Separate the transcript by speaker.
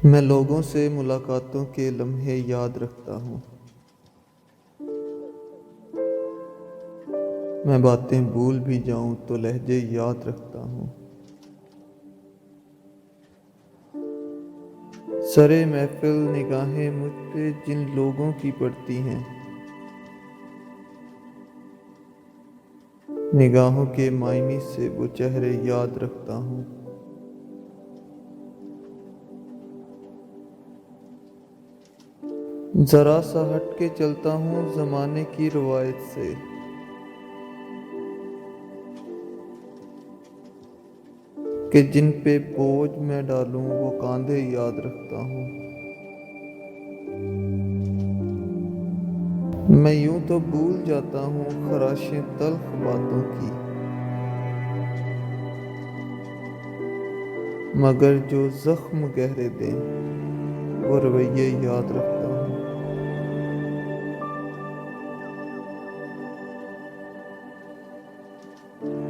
Speaker 1: میں لوگوں سے ملاقاتوں کے لمحے یاد رکھتا ہوں۔ میں باتیں بھول بھی جاؤں تو لہجے یاد رکھتا ہوں۔ سرے محفل نگاہیں مجھ پہ جن لوگوں کی پڑتی ہیں، نگاہوں کے معنی سے وہ چہرے یاد رکھتا ہوں۔ ذرا سا ہٹ کے چلتا ہوں زمانے کی روایت سے، کہ جن پہ بوجھ میں ڈالوں وہ کاندھے یاد رکھتا ہوں۔ میں یوں تو بھول جاتا ہوں خراشیں تلخ باتوں کی، مگر جو زخم گہرے دیں وہ رویے یاد رکھتا ہوں۔